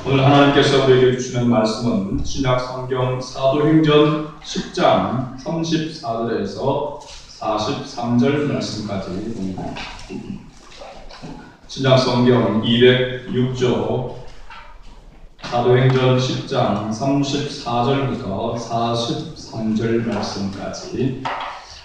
오늘 하나님께서 우리에게 주시는 말씀은 신약 성경 사도행전 10장 34절에서 43절 말씀까지 봅니다. 신약 성경 206조 사도행전 10장 34절부터 43절 말씀까지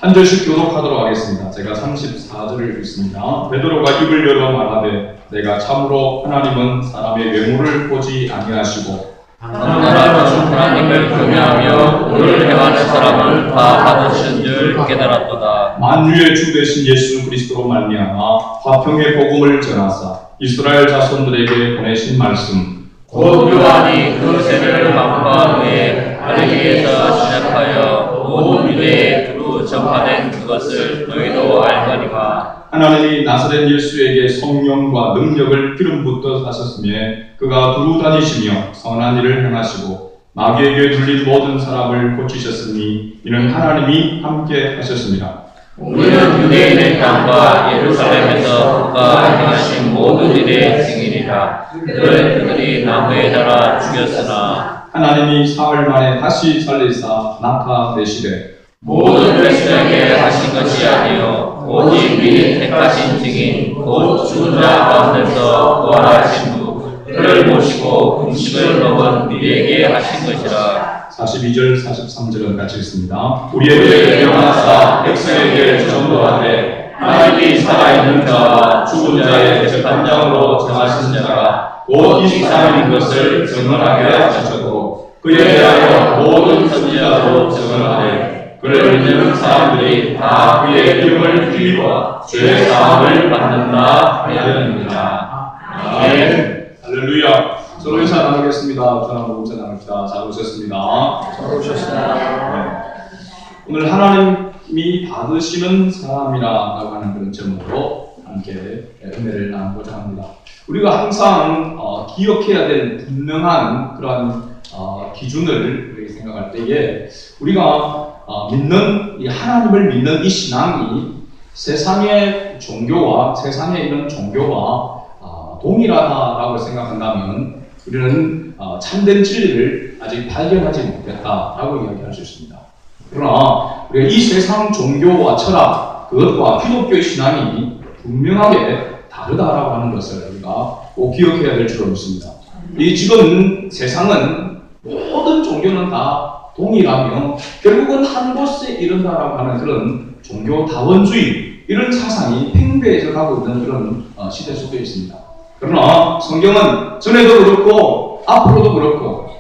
한 절씩 교독하도록 하겠습니다. 제가 34절을 읽습니다. 베드로가 입을 열어 말하되 내가 참으로 하나님은 사람의 외모를 보지 아니하시고 하나님은 하나님을 경외하며 오를 행하는 사람을 다 받으신 줄 깨달았도다. 만유의 주 되신 예수 그리스도로 말미암아 화평의 복음을 전하사 이스라엘 자손들에게 보내신 말씀 곧 요한이 그 세례를 받은 후에 갈릴리에서 시작하여 온 유대에 두루 전파된 그것을 너희도 알거니와 하나님이 나사렛 예수에게 성령과 능력을 기름 붓듯 하셨으며 그가 두루 다니시며 선한 일을 행하시고 마귀에게 눌린 모든 사람을 고치셨으니 이는 하나님이 함께 하셨습니다. 우리는 유대인의 땅과 예루살렘에서 그가 행하신 모든 일의 증인이라. 그들이 나무에 달아 죽였으나 하나님이 사흘 만에 다시 살리사 나타내시되 모든 백성에게 하신 것이 아니요 오직 미리 택하신 증인 곧 죽은 자 가운데서 부활하신 후 그를 모시고 금식을 먹은 우리에게 하신 것이라. 42절 43절은 같이 읽습니다. 우리에게 명하사 백성에게 전도하되 하나님이 살아있는 자와 죽은 자의 재판장으로 정하신 자가 곧 이 사람인 것을 증언하게 하셨고 그에 대하여 모든 선지자도 증언하되 그를 믿는 사람들이 다 그의 이름을 힘입어 죄의 사함을 받는다 하였느니라. 아멘. 할렐루야. 서로 인사 나누겠습니다. 전하고 인사 나눕니다. 잘 오셨습니다. 잘 오셨습니다. 네. 오늘 하나님이 받으시는 사람이라고 하는 그런 제목으로 함께 은혜를 나누고자 합니다. 우리가 항상 기억해야 될 분명한 그러한 기준을 우리가 생각할 때에 우리가 믿는 이 하나님을 믿는 이 신앙이 세상의 종교와 세상에 있는 종교와 동일하다라고 생각한다면 우리는 참된 진리를 아직 발견하지 못했다라고 이야기할 수 있습니다. 그러나 우리가 이 세상 종교와 철학 그것과 기독교의 신앙이 분명하게 다르다라고 하는 것을 우리가 꼭 기억해야 될 줄로 믿습니다. 이 지금 세상은 모든 종교는 다 동일하며 결국은 한 곳에 이른다라고 하는 그런 종교다원주의 이런 사상이 팽배해져 가고 있는 그런 시대 속에 있습니다. 그러나 성경은 전에도 그렇고 앞으로도 그렇고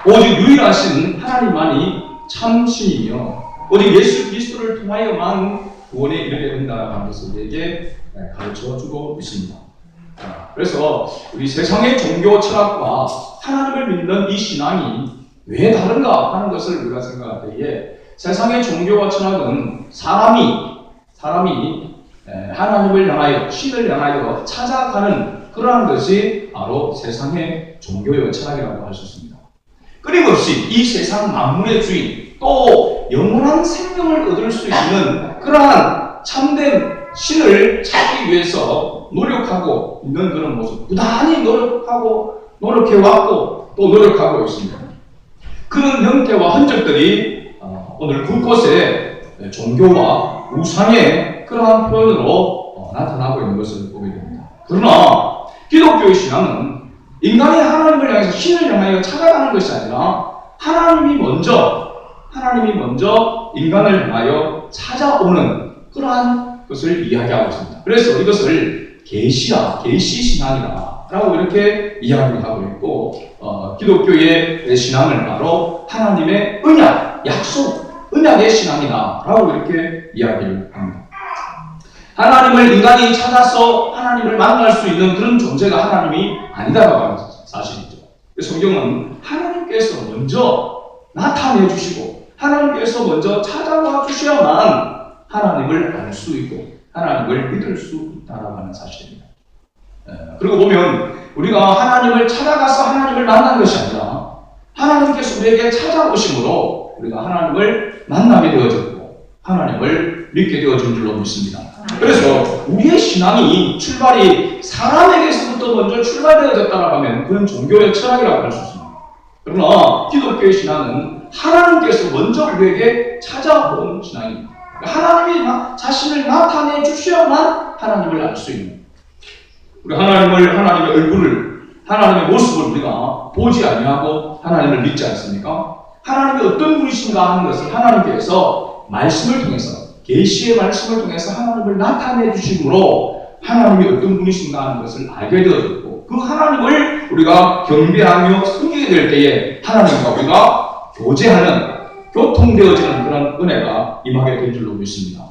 오직 유일하신 하나님만이 참 신이며 오직 예수 그리스도를 통하여만 구원에 이르게 된다라는 것을 우리에게 가르쳐주고 있습니다. 그래서 우리 세상의 종교 철학과 하나님을 믿는 이 신앙이 왜 다른가 하는 것을 우리가 생각할 때에 세상의 종교와 철학은 사람이 하나님을 향하여 신을 향하여 찾아가는 그러한 것이 바로 세상의 종교와 철학이라고 할 수 있습니다. 끊임없이 이 세상 만물의 주인 또 영원한 생명을 얻을 수 있는 그러한 참된 신을 찾기 위해서 노력하고 있는 그런 모습 부단히 노력해왔고 또 노력하고 있습니다. 그런 형태와 흔적들이 오늘 곳곳에 종교와 우상의 그러한 표현으로 나타나고 있는 것을 보게 됩니다. 그러나 기독교의 신앙은 인간이 하나님을 향해서 신을 향하여 찾아가는 것이 아니라 하나님이 먼저 인간을 향하여 찾아오는 그러한 것을 이야기하고 있습니다. 그래서 이것을 계시 신앙이라고 이렇게 이야기를 하고 있고 기독교의 신앙을 바로 하나님의 언약, 약속, 언약의 신앙이다라고 이렇게 이야기를 합니다. 하나님을 인간이 찾아서 하나님을 만날 수 있는 그런 존재가 하나님이 아니다라고 하는 사실이죠. 성경은 하나님께서 먼저 나타내 주시고 하나님께서 먼저 찾아와 주셔야만 하나님을 알 수 있고 하나님을 믿을 수 있다라고 하는 사실입니다. 그리고 보면 우리가 하나님을 찾아가서 하나님을 만난 것이 아니라 하나님께서 우리에게 찾아오심으로 우리가 하나님을 만나게 되어졌고 하나님을 믿게 되어진 줄로 믿습니다. 그래서 우리의 신앙이 출발이 사람에게서부터 먼저 출발되어졌다고 하면 그건 종교의 철학이라고 할 수 있습니다. 그러나 기독교의 신앙은 하나님께서 먼저 우리에게 찾아온 신앙입니다. 하나님이 자신을 나타내 주셔야만 하나님을 알 수 있는, 우리 하나님의 얼굴을, 하나님의 모습을 우리가 보지 아니하고 하나님을 믿지 않습니까? 하나님이 어떤 분이신가 하는 것을 하나님께서 말씀을 통해서, 계시의 말씀을 통해서 하나님을 나타내 주심으로 하나님이 어떤 분이신가 하는 것을 알게 되어졌고, 그 하나님을 우리가 경배하며 섬기게 될 때에 하나님과 우리가 교제하는, 교통되어지는 그런 은혜가 임하게 될 줄로 믿습니다.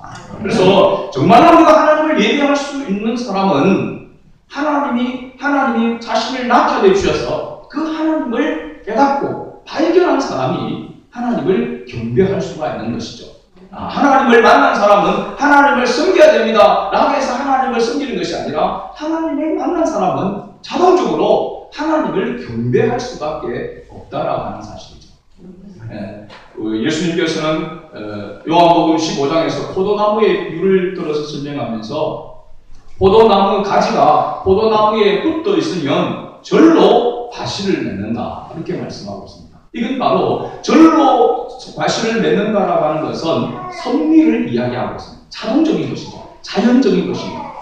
그래서 정말로 우리가 하나님을 예배할 수 있는 사람은 하나님이 자신을 나타내 주셔서 그 하나님을 깨닫고 발견한 사람이 하나님을 경배할 수가 있는 것이죠. 하나님을 만난 사람은 하나님을 섬겨야 됩니다 라고 해서 하나님을 섬기는 것이 아니라, 하나님을 만난 사람은 자동적으로 하나님을 경배할 수밖에 없다라고 하는 사실이죠. 예수님께서는 요한복음 15장에서 포도나무의 비유를 들어서 설명하면서 포도나무 가지가 포도나무에 붙어 있으면 절로 과실을 맺는다, 이렇게 말씀하고 있습니다. 이건 바로 절로 과실을 맺는다라고 하는 것은 섭리를 이야기하고 있습니다. 자동적인 것이죠. 자연적인 것입니다.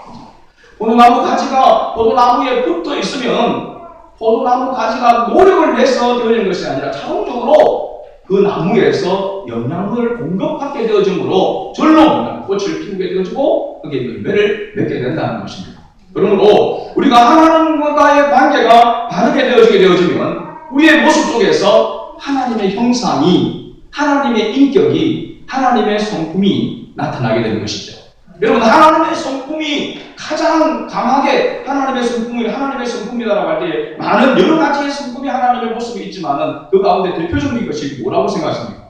포도나무 가지가 포도나무에 붙어 있으면 포도나무 가지가 노력을 내서 되어지는 것이 아니라 자동적으로 그 나무에서 영양분을 공급받게 되어지므로 절로 꽃을 피우게 되어지고 그게 열매를 맺게 된다는 것입니다. 그러므로 우리가 하나님과의 관계가 바르게 되어지면 우리의 모습 속에서 하나님의 형상이, 하나님의 인격이, 하나님의 성품이 나타나게 되는 것이죠. 여러분, 하나님의 성품이 가장 강하게 하나님의 성품이다라고 할 때 많은 여러 가지의 성품이 하나님의 모습이 있지만은 그 가운데 대표적인 것이 뭐라고 생각하십니까?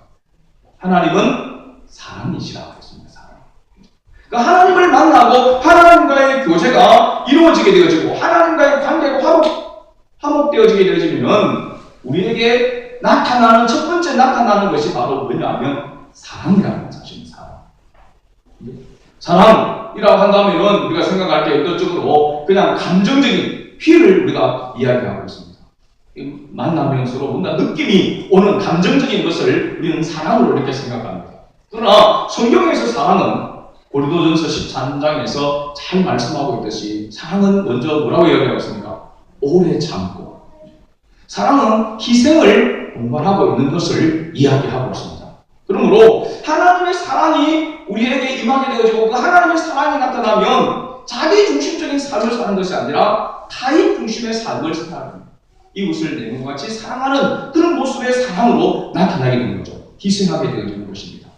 하나님은 사랑이시라고 했습니다. 사랑. 그러니까 하나님을 만나고 하나님과의 교제가 이루어지게 되어지고 하나님과의 관계가 화목되어지게 되어지면 우리에게 첫 번째 나타나는 것이 바로 뭐냐면 사랑이라는 사실입니다. 사랑이라고 한다면 우리가 생각할 때 어떤 쪽으로 그냥 감정적인 피를 우리가 이야기하고 있습니다. 만나면서로 뭔가 느낌이 오는 감정적인 것을 우리는 사랑으로 이렇게 생각합니다. 그러나 성경에서 사랑은 고린도전서 13장에서 잘 말씀하고 있듯이 사랑은 먼저 뭐라고 이야기하고 있습니까? 오래 참고. 사랑은 희생을 동반하고 있는 것을 이야기하고 있습니다. 그러므로 하나님의 사랑이 우리에게 임하게 되어지고 그 하나님의 사랑이 나타나면 자기 중심적인 삶을 사는 것이 아니라 타인 중심의 삶을 살아가는, 이웃을 내 몸과 같이 사랑하는 그런 모습의 사랑으로 나타나게 되는 거죠. 희생하게 되어지는 것입니다.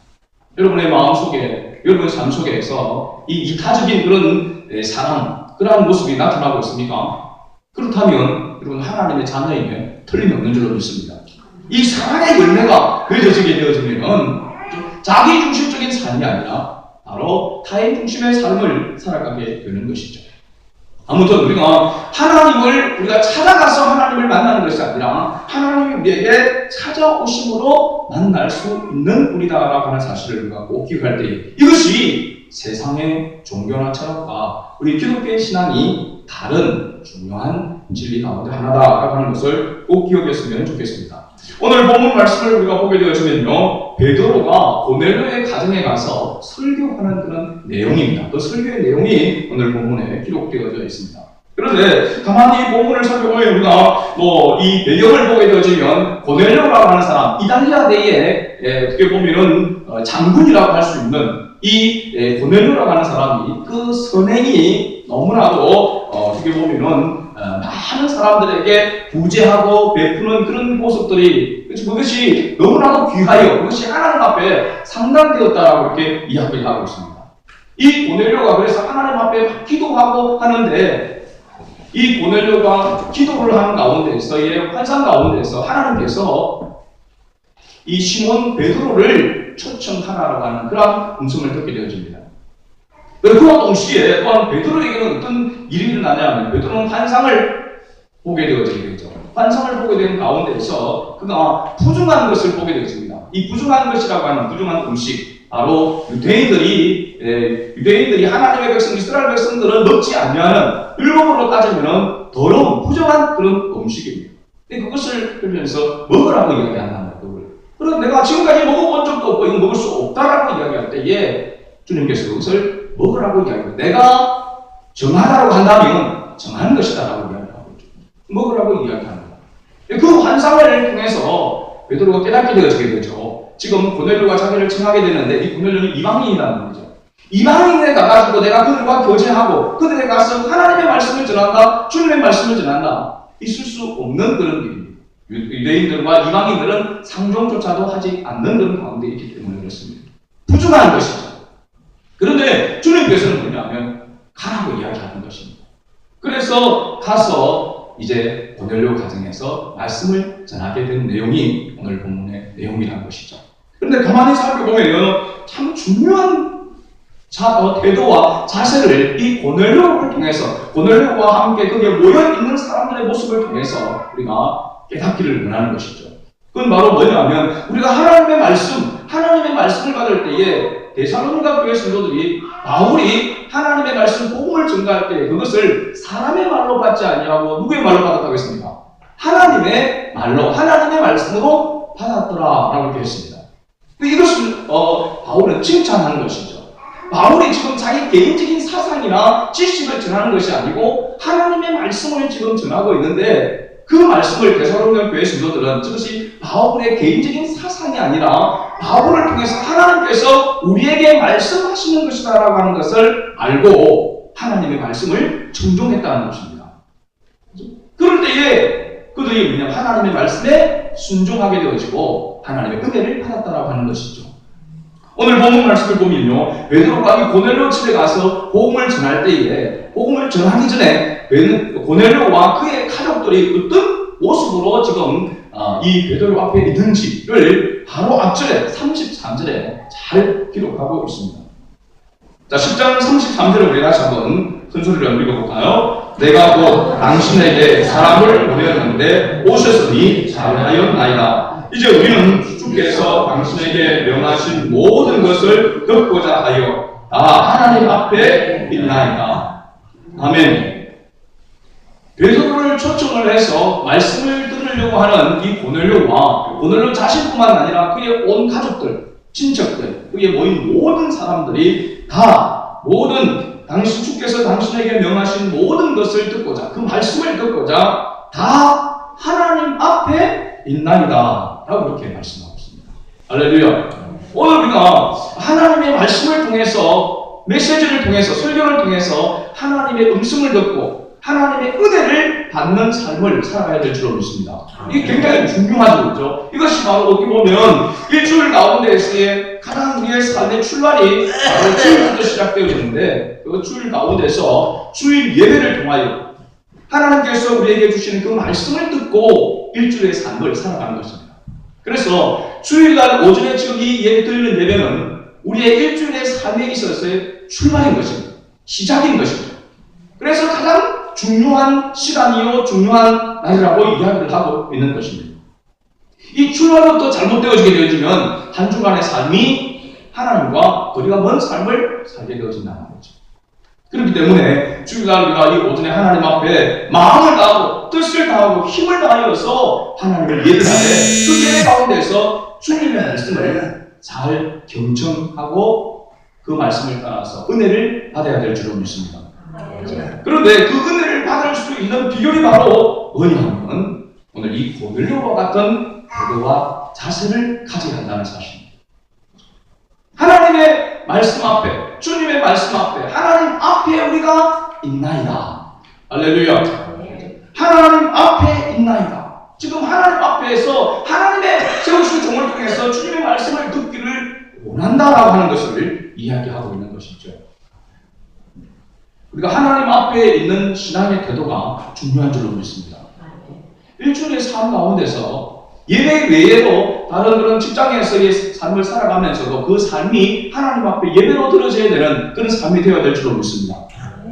여러분의 마음속에, 여러분의 삶 속에서 이 이타적인 그런 사랑, 그러한 모습이 나타나고 있습니까? 그렇다면 여러분 하나님의 자녀이면 틀림없는 줄로 믿습니다. 이 사랑의 열매가 맺어지게 되어지면 자기 중심적인 삶이 아니라 바로 타인 중심의 삶을 살아가게 되는 것이죠. 아무튼 우리가 우리가 찾아가서 하나님을 만나는 것이 아니라 하나님이 우리에게 찾아오심으로 만날 수 있는 우리다라고 하는 사실을 우리가 꼭 기억할 때, 이것이 세상의 종교나 철학과 우리 기독교의 신앙이 다른 중요한 진리 가운데 하나다라고 하는 것을 꼭 기억했으면 좋겠습니다. 오늘 본문 말씀을 우리가 보게 되어지면요, 베드로가 고넬료의 가정에 가서 설교하는 그런 내용입니다. 그 설교의 내용이 오늘 본문에 기록되어져 있습니다. 그런데 가만히 이 본문을 살펴보면 우리가 이 배경을 보게 되어지면 고넬료라고 하는 사람, 이탈리아 내에 어떻게 보면은 장군이라고 할 수 있는 이 고넬료라고 하는 사람이 그 선행이 너무나도 어떻게 보면은 많은 사람들에게 구제하고 베푸는 그런 모습들이, 그것이 너무나도 귀하여 그것이 하나님 앞에 상당되었다라고 이렇게 이야기를 하고 있습니다. 이 고넬료가 그래서 하나님 앞에 기도하고 하는데, 이 고넬료가 기도를 하는 가운데에서의 환상 가운데서 하나님께서 이 시몬 베드로를 초청하라고 하는 그런 음성을 듣게 되어집니다. 그와 동시에 또한 베드로에게는 어떤 일이 일어나냐면, 베드로는 환상을 보게 되어지게 되죠. 환상을 보게 되는 가운데에서 그가 부정한 것을 보게 되었습니다. 이 부정한 것이라고 하는 부정한 음식, 바로 유대인들이 하나님의 백성, 이스라엘 백성들은 먹지 않냐는 율법으로 따지면 더러운, 부정한 그런 음식입니다. 근데 그것을 들면서 먹으라고 이야기한다는 거예요. 그럼 내가 지금까지 먹어본 적도 없고 이거 먹을 수 없다라고 이야기할 때에 주님께서 그것을 먹으라고 이야기합니다. 내가 정하다라고 한다면 정한 것이다라고 이야기하고 있죠. 먹으라고 이야기합니다. 그 환상을 통해서 베드로가 깨닫게 되어지게 되죠. 지금 고넬료가 자기를 칭하게 되는데 이 고넬료는 이방인이라는 거죠. 이방인에 가가지고 내가 그들과 교제하고 그들에 가서 하나님의 말씀을 전한다, 주님의 말씀을 전한다. 있을 수 없는 그런 일입니다. 유대인들과 이방인들은 상종조차도 하지 않는 그런 가운데 있기 때문에 그렇습니다. 부정한 것이죠. 그런데 주님께서는 뭐냐면 가라고 이야기하는 것입니다. 그래서 가서 이제 고넬료 가정에서 말씀을 전하게 된 내용이 오늘 본문의 내용이라는 것이죠. 그런데 가만히 살펴보면 참 중요한 태도와 자세를 이 고넬료를 통해서, 고넬료와 함께 거기에 모여있는 사람들의 모습을 통해서 우리가 깨닫기를 원하는 것이죠. 그건 바로 뭐냐면 우리가 하나님의 말씀을 받을 때에 데살로니가 교회 성도들이 바울이 하나님의 말씀 복음을 전가할 때 그것을 사람의 말로 받지 아니하고 누구의 말로 받았다고 했습니까? 하나님의 말로, 하나님의 말씀으로 받았더라라고 이렇게 했습니다. 이것을 바울은 칭찬하는 것이죠. 바울이 지금 자기 개인적인 사상이나 지식을 전하는 것이 아니고 하나님의 말씀을 지금 전하고 있는데 그 말씀을 데살로니가 교회 성도들은 그것이 바울의 개인적인 사상이 아니라 바울을 통해서 하나님께서 우리에게 말씀하시는 것이다라고 하는 것을 알고 하나님의 말씀을 존중했다는 것입니다. 그럴 때에 그들이 뭐냐 하나님의 말씀에 순종하게 되어지고 하나님의 은혜를 받았다라고 하는 것이죠. 오늘 본문 말씀을 보면요, 베드로가 이 고넬료 집에 가서 복음을 전할 때에 복음을 전하기 전에 고넬료와 그의 가족들이 어떤 모습으로 지금 이 베드로 앞에 있는지를 바로 앞절에 33절에 잘 기록하고 있습니다. 자, 10장 33절을 우리 다시 한번 큰 소리로 읽어볼까요? 내가 곧 당신에게 사람을 보내었는데 오셨으니 잘하였나이다. 이제 우리는 주께서 당신에게 명하신 모든 것을 듣고자 하여 다 하나님 앞에 있나이다. 아멘. 베드로를 초청을 해서 말씀을 들으려고 하는 이 고넬료 자신뿐만 아니라 그의 온 가족들, 친척들, 그의 모인 모든 사람들이 다 주께서 당신에게 명하신 모든 것을 듣고자, 그 말씀을 듣고자 다 하나님 앞에 있나이다 라고 이렇게 말씀하고 있습니다. 할렐루야. 오늘 우리가 하나님의 말씀을 통해서, 메시지를 통해서, 설교를 통해서 하나님의 음성을 듣고 하나님의 은혜를 받는 삶을 살아가야 될 줄로 믿습니다. 이게 굉장히 중요하죠. 그렇죠? 이것이 바로 어떻게 보면 일주일 가운데서의 가장 우리의 삶의 출발이 바로 주일부터 시작되어지는데 그 주일 가운데서 주일 예배를 통하여 하나님께서 우리에게 주시는 그 말씀을 듣고 일주일의 삶을 살아가는 것입니다. 그래서 주일날 오전에 지금 이 예배 드리는 예배는 우리의 일주일의 삶에 있어서의 출발인 것입니다. 시작인 것입니다. 그래서 가장 중요한 시간이요, 중요한 날이라고 이야기를 하고 있는 것입니다. 이 출발부터 잘못되어지게 되어지면 한 주간의 삶이 하나님과 거리가 먼 삶을 살게 되어진다는 거죠. 그렇기 때문에 주일날 우리가 이 오전에 하나님 앞에 마음을 다하고 뜻을 다하고 힘을 다하여서 하나님을 예배하되 그 예배 가운데서 주님의 말씀을 잘 경청하고 그 말씀을 따라서 은혜를 받아야 될 줄로 믿습니다. 그런데 그 은혜를 받을 수 있는 비결이 바로 뭐냐면 오늘 이 고넬료와 같은 태도와 자세를 가져야 한다는 사실입니다. 하나님의 말씀 앞에, 주님의 말씀 앞에, 하나님 앞에 우리가 있나이다. 할렐루야. 하나님 앞에 있나이다. 지금 하나님 앞에서 하나님의 세우신 종을 통해서 주님의 말씀을 듣기를 원한다라고 하는 것을 이야기하고 있는 것이죠. 우리가 하나님 앞에 있는 신앙의 태도가 중요한 줄로 믿습니다. 일주일의 삶 가운데서 예배 외에도 다른 그런 직장에서의 삶을 살아가면서도 그 삶이 하나님 앞에 예배로 들어져야 되는 그런 삶이 되어야 될 줄로 믿습니다.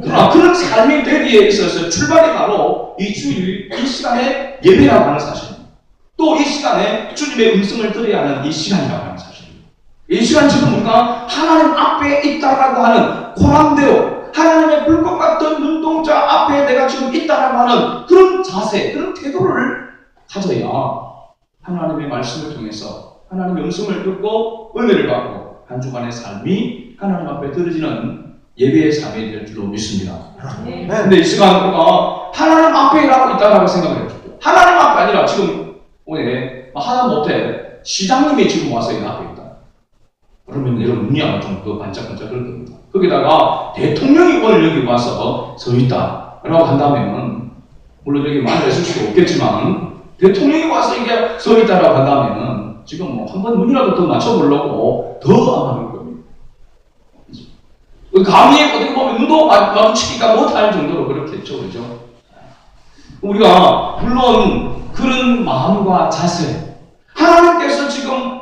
그러나 그런 삶이 되기에 있어서 출발이 바로 이 주일, 이 시간에 예배라고 하는 사실입니다. 또 이 시간에 주님의 음성을 들어야 하는 이 시간이라고 하는 사실입니다. 이 시간 지금 우리가 하나님 앞에 있다라고 하는 고람되어 하나님의 불꽃 같은 눈동자 앞에 내가 지금 있다라고 하는 그런 자세, 그런 태도를 가져야 하나님의 말씀을 통해서 하나님의 음성을 듣고 은혜를 받고 한 주간의 삶이 하나님 앞에 드려지는 예배의 삶이 될 줄로 믿습니다. 근데 이 시간 우리가 하나님 앞에 일하고 있다라고 생각을 해요. 하나님 앞이 아니라 지금 오늘 하다못해 시장님이 지금 와서 이 앞에 있다. 그러면 여러분 눈이 아마 좀 반짝반짝 그럴 겁니다. 거기다가 대통령이 오늘 여기 와서 서 있다 라고 한다면 물론 여기 많이 있을 수도 없겠지만 대통령이 와서 이게 서 있다라고 한다면 지금 뭐 한 번 눈이라도 더 맞춰보려고 더 아마 그럴 겁니다. 감히 어떻게 보면 눈도 마주치기가 못할 정도로 그렇겠죠. 그죠? 우리가 물론 그런 마음과 자세, 하나님께서 지금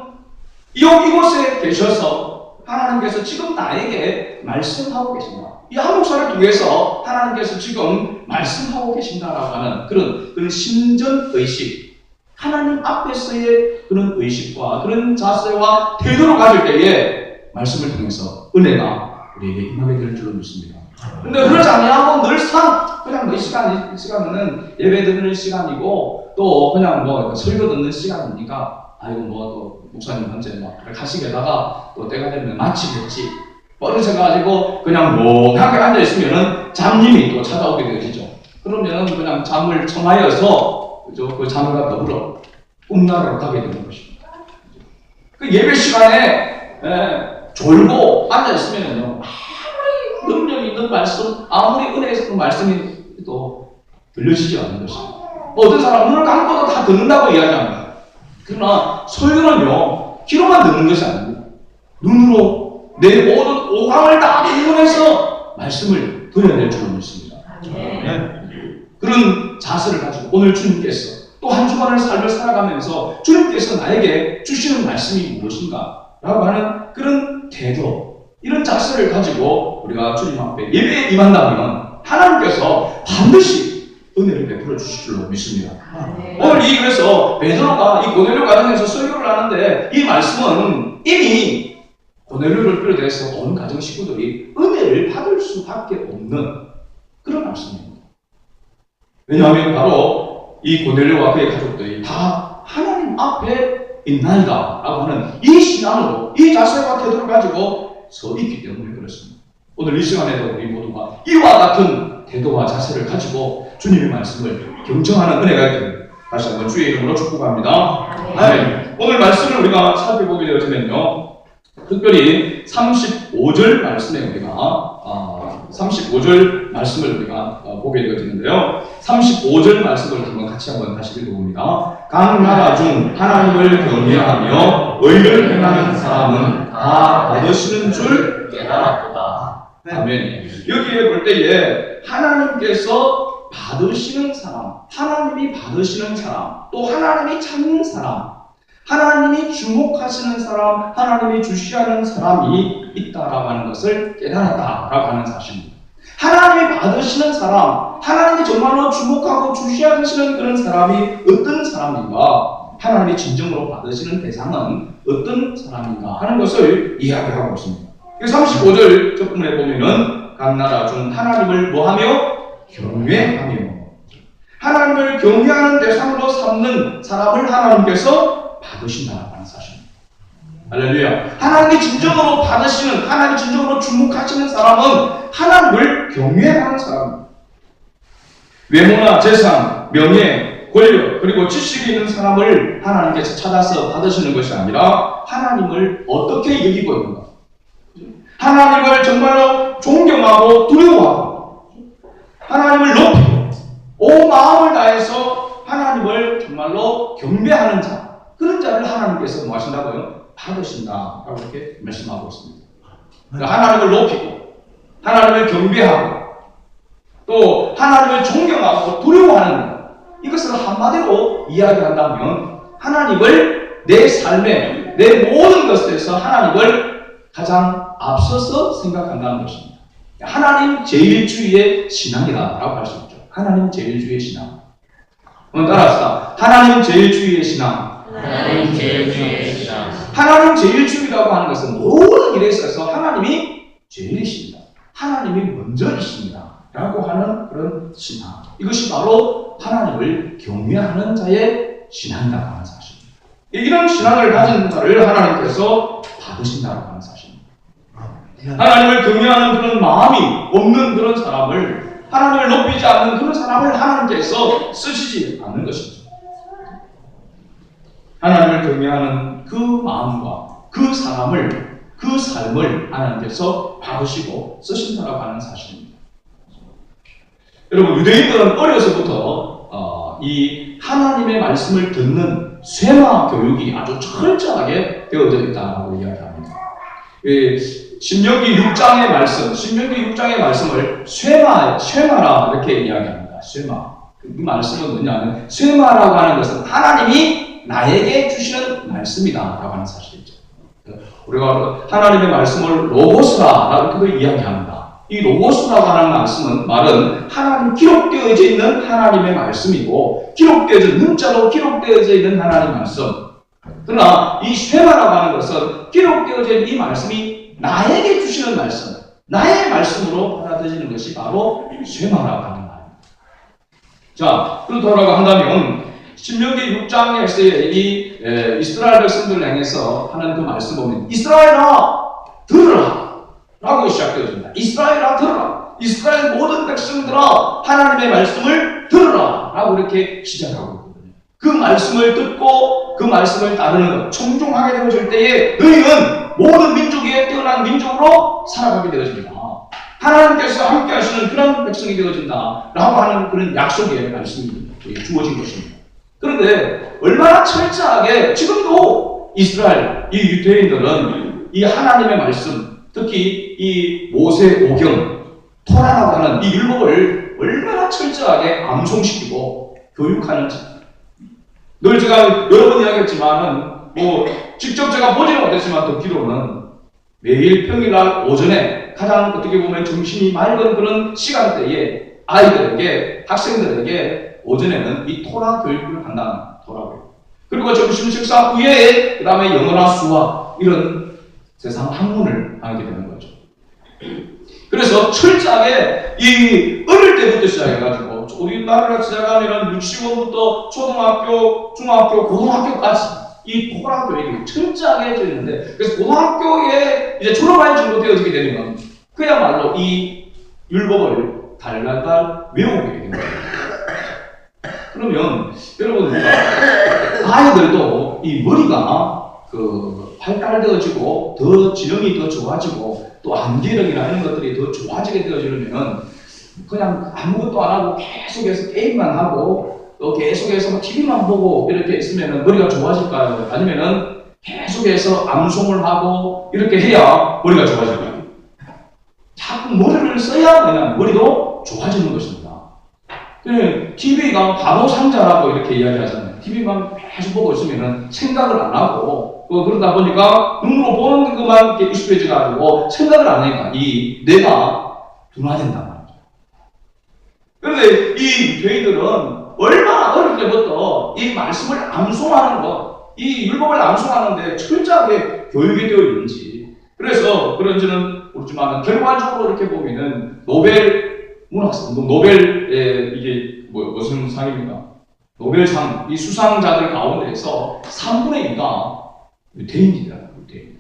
이곳에 계셔서 하나님께서 지금 나에게 말씀하고 계신다. 이 한목사를 통해서 하나님께서 지금 말씀하고 계신다라고 하는 그런 심전의식, 하나님 앞에서의 그런 의식과 그런 자세와 태도를 가질 때에 말씀을 통해서 은혜가 우리에게 임하게 될 줄로 믿습니다. 근데 그렇지 아니하고 늘상 그냥 이 시간은 예배 드리는 시간이고 또 그냥 설교 듣는 시간이니까 아이고 또 목사님한테 가시게다가 또 때가 되면 마치겠지 버릇해가지고 그냥 멍하게 앉아있으면은 잠님이 또 찾아오게 되어지죠. 그러면은 그냥 잠을 청하여서 그 잠과 더불어 꿈나라로 가게 되는 것입니다. 그 예배 시간에 졸고 앉아있으면은요 아무리 능력 있는 말씀, 아무리 은혜 있는 말씀이 또 들려지지 않는 것입니다. 어떤 사람은 눈을 감고도 다 듣는다고 이야기합니다. 그러나 설교는요 귀로만 듣는 것이 아닙니다. 눈으로 내 모든 오감을 다 동원해서 말씀을 들어야 될 줄로 믿습니다. 그런 자세를 가지고 오늘 주님께서 또 한 주간의 삶을 살아가면서 주님께서 나에게 주시는 말씀이 무엇인가 라고 하는 그런 태도, 이런 자세를 가지고 우리가 주님 앞에 예배에 임한다면 하나님께서 반드시 은혜를 베풀어 주실 줄로 믿습니다. 오늘 그래서 베드로가 이 고넬료 가정에서 설교를 하는데 이 말씀은 이미 고넬료를 비롯해서 온 가정 식구들이 은혜를 받을 수밖에 없는 그런 말씀입니다. 왜냐하면 바로 이 고넬료와 그의 가족들이 다 하나님 앞에 있나이다 라고 하는 이 신앙으로 이 자세와 태도를 가지고 서 있기 때문에 그렇습니다. 오늘 이 시간에도 우리 모두가 이와 같은 태도와 자세를 가지고 주님의 말씀을 경청하는 은혜가 있기를 다시 한번 주의 이름으로 축복합니다. 아멘. 오늘 말씀을 우리가 살펴보게 되어지면요 특별히 35절 말씀에 우리가 35절 말씀을 우리가 보게 되어지는데요 35절 말씀을 같이 한번 다시 읽어봅니다. 각 나라 중 하나님을 경외하며 의를 행하는 사람은 다 받으시는 줄 깨달았도다. 아멘. 여기에 볼 때에 하나님께서 받으시는 사람, 하나님이 받으시는 사람, 또 하나님이 찾는 사람, 하나님이 주목하시는 사람, 하나님이 주시하는 사람이 있다라고 하는 것을 깨달았다라고 하는 사실입니다. 하나님이 받으시는 사람, 하나님이 정말로 주목하고 주시하시는 그런 사람이 어떤 사람인가, 하나님이 진정으로 받으시는 대상은 어떤 사람인가 하는 것을 이야기하고 있습니다. 35절 첫 부분에 보면은 각 나라 중 하나님을 뭐하며? 경외하며 하나님을 경외하는 대상으로 삼는 사람을 하나님께서 받으신다는 사실입니다. 할렐루야. 하나님이 진정으로 받으시는, 하나님이 진정으로 주목하시는 사람은 하나님을 경외하는 사람입니다. 외모나 재산, 명예, 권력, 그리고 지식이 있는 사람을 하나님께서 찾아서 받으시는 것이 아니라 하나님을 어떻게 여기고 있는가? 하나님을 정말로 존경하고 두려워하고 하나님을 높이고 온 마음을 다해서 하나님을 정말로 경배하는 자, 그런 자를 하나님께서 뭐 하신다고요? 받으신다라고 이렇게 말씀하고 있습니다. 그러니까 하나님을 높이고 하나님을 경배하고 또 하나님을 존경하고 두려워하는 것, 이것을 한마디로 이야기한다면 하나님을 내 삶에 내 모든 것에서 하나님을 가장 앞서서 생각한다는 것입니다. 하나님 제일주의의 신앙이다라고 할 수 있죠. 하나님 제일주의의 신앙. 오늘 따라합시다. 하나님 제일주의의 신앙. 하나님 제일주의의 신앙. 하나님 제일주의라고 하는 것은 모든 일에 있어서 하나님이 제일이십니다. 하나님이 먼저이십니다. 라고 하는 그런 신앙. 이것이 바로 하나님을 경외하는 자의 신앙이라고 하는 사실입니다. 이런 신앙을 가진 자를 하나님께서 받으신다고 하는 사실입니다. 하나님을 경외하는 그런 마음이 없는 그런 사람을, 하나님을 높이지 않는 그런 사람을 하나님께서 쓰시지 않는 것입니다. 하나님을 경외하는 그 마음과 그 사람을, 그 삶을 하나님께서 받으시고 쓰신다고 하는 사실입니다. 여러분, 유대인들은 어려서부터 이 하나님의 말씀을 듣는 쇠마 교육이 아주 철저하게 되어져 있다고 이야기합니다. 신명기 6장의 말씀, 신명기 6장의 말씀을 쇠마라 이렇게 이야기합니다. 쇠마. 이 말씀은 뭐냐면, 쇠마라고 하는 것은 하나님이 나에게 주시는 말씀이다 라고 하는 사실이죠. 우리가 하나님의 말씀을 로고스라고 이야기합니다. 이 로고스라고 하는 말은 하나님 기록되어져 있는 하나님의 말씀이고, 문자로 기록되어져 있는 하나님의 말씀. 그러나 이 쇠마라고 하는 것은 기록되어져 있는 이 말씀이 나에게 주시는 말씀, 나의 말씀으로 받아들이는 것이 바로 쇠마라고 하는 말입니다. 자, 그렇다고 한다면 신명기 6장에서의 이 이스라엘 백성들을 향해서 하는 그 말씀 보면, 이스라엘아 들으라 라고 시작되어집니다. 이스라엘아 들으라. 이스라엘 모든 백성들아 하나님의 말씀을 들으라 라고 이렇게 시작하고 있거든요. 그 말씀을 듣고 그 말씀을 따르는 것, 청종하게 되어질 때에 너희는 모든 민족에 뛰어난 민족으로 살아가게 되어집니다. 하나님께서 함께 하시는 그런 백성이 되어진다 라고 하는 그런 약속의 말씀이 주어진 것입니다. 그런데 얼마나 철저하게 지금도 이스라엘, 이 유대인들은 이 하나님의 말씀, 특히 이 모세오경, 토라라고 하는 이 율법을 얼마나 철저하게 암송시키고 교육하는지. 늘 제가 여러 번 이야기했지만은 직접 제가 보지는 못했지만 듣기로는 매일 평일날 오전에 가장 어떻게 보면 정신이 맑은 그런 시간대에 아이들에게, 학생들에게 오전에는 이 토라 교육을 한다더라고요. 그리고 점심 식사 후에 그 다음에 영어나 수학 이런 세상 학문을 하게 되는 거죠. 그래서 철저하게 이 어릴 때부터 시작해가지고 우리나라를 시작하면 유치원부터 초등학교, 중학교, 고등학교까지 이 토라 교육이 철저하게 되어 있는데, 그래서 고등학교에 이제 졸업할 정도 되어지게 되면 그야말로 이 율법을 달달달 외우게 되는 거예요. 그러면 여러분, 아이들도 이 머리가 발달되어지고 더 지능이 더 좋아지고 또 암기력이나 이런 것들이 더 좋아지게 되어지려면 그냥 아무것도 안 하고 계속해서 게임만 하고 또 계속해서 TV만 보고 이렇게 있으면 머리가 좋아질까요? 아니면은 계속해서 암송을 하고 이렇게 해야 머리가 좋아질까요? 자꾸 머리를 써야 그냥 머리도 좋아지는 것입니다. TV가 바보 상자라고 이렇게 이야기하잖아요. TV만 계속 보고 있으면 생각을 안 하고, 그러다 보니까 눈으로 보는 것만 익숙해져가지고 생각을 안 하니까 이 뇌가 둔화된단 말이죠. 그런데 이 유대인들은 얼마나 어릴 때부터 이 말씀을 암송하는 것, 이 율법을 암송하는데 철저하게 교육이 되어 있는지, 그래서 그런지는 모르지만 결과적으로 이렇게 보면은 노벨 문학상, 이게 무슨 상입니까? 노벨상, 이 수상자들 가운데에서 3분의 2가 유대인이더라고요, 유대인.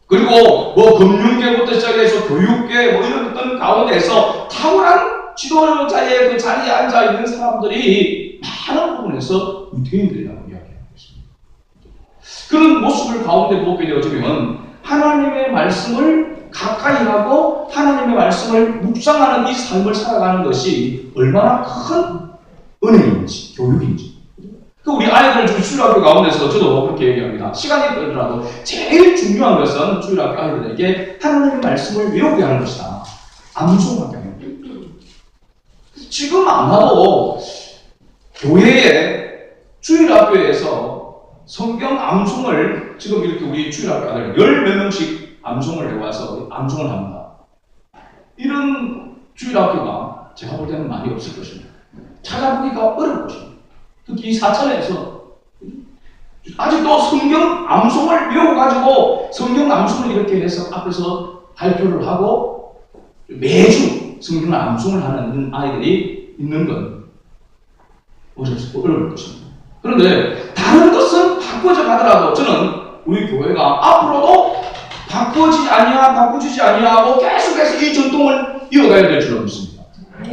그리고 금융계부터 시작해서 교육계 이런 어떤 가운데에서 탁월한 지도자의 그 자리에 앉아 있는 사람들이 많은 부분에서 유대인들이라고 이야기하고 있습니다. 그런 모습을 가운데 보게 되어지면 하나님의 말씀을 가까이 하고 하나님의 말씀을 묵상하는 이 삶을 살아가는 것이 얼마나 큰 은혜인지, 교육인지. 우리 아이들 지금 주일학교 가운데서 저도 그렇게 얘기합니다. 시간이 떨더라도 제일 중요한 것은 주일학교 아이들에게 하나님의 말씀을 외우게 하는 것이다. 암송하게 하는 거예요. 지금 아마도 교회에 주일학교에서 성경 암송을 지금 이렇게 우리 주일학교 아이들 10몇 명씩 암송을 해와서 암송을 합니다. 이런 주일학교가 제가 볼 때는 많이 없을 것입니다. 찾아보기가 어려울 것입니다. 특히 이 사천에서 아직도 성경 암송을 외워가지고 성경 암송을 이렇게 해서 앞에서 발표를 하고 매주 성경 암송을 하는 아이들이 있는 건 어려울 것입니다. 그런데 다른 것은 바꿔져 가더라도 저는 우리 교회가 앞으로도 바꾸지 아니하고 계속해서 이 전통을 이어가야 될 줄로 믿습니다.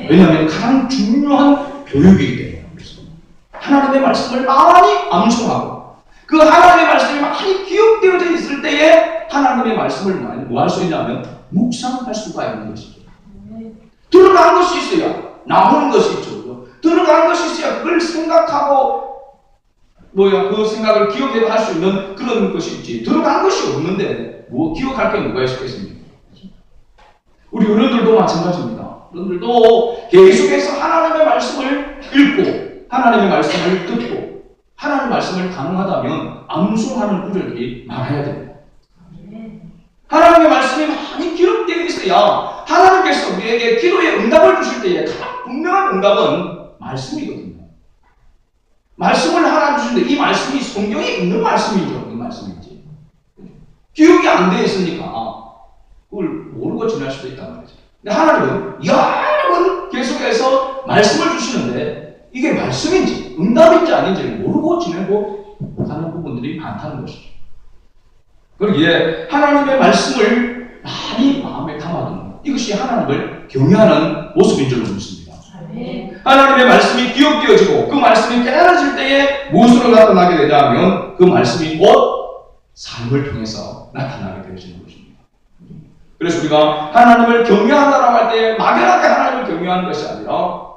왜냐하면 가장 중요한 교육이기 때문에 그렇습니다. 하나님의 말씀을 많이 암송하고 그 하나님의 말씀이 많이 기억되어져 있을 때에 하나님의 말씀을 뭐 할 수 있냐면 묵상할 수가 있는 것이죠. 들어간 것이 있어야 나오는 것이 있죠. 들어간 것이 있어야 그걸 생각하고 그 생각을 기억해도 할 수 있는 그런 것이 있지. 들어간 것이 없는데 기억할 게 뭐가 있겠습니까? 우리 어른들도 마찬가지입니다. 어른들도 계속해서 하나님의 말씀을 읽고 하나님의 말씀을 듣고 하나님의 말씀을 가능하다면 암송하는 구절이 많아야 됩니다. 하나님의 말씀이 많이 기록되어 있어야 하나님께서 우리에게 기도의 응답을 주실 때에 가장 분명한 응답은 말씀이거든요. 말씀을 하나 주시는데 이 말씀이 성경에 있는 말씀이죠. 이 말씀인지. 기억이 안 되어 있으니까 그걸 모르고 지날 수도 있단 말이죠. 근데 하나님은 여러 번 계속해서 말씀을 주시는데 이게 말씀인지 응답인지 아닌지를 모르고 지내고 가는 부분들이 많다는 것이죠. 그러기에 하나님의 말씀을 많이 마음에 담아두는 이것이 하나님을 경외하는 모습인 줄 믿습니다. 하나님의 말씀이 기억되어지고 그 말씀이 깨달아질 때에 무엇으로 나타나게 되냐면 그 말씀이 곧 삶을 통해서 나타나게 되어지는 것입니다. 그래서 우리가 하나님을 경외한다라고 할 때 막연하게 하나님을 경외하는 것이 아니라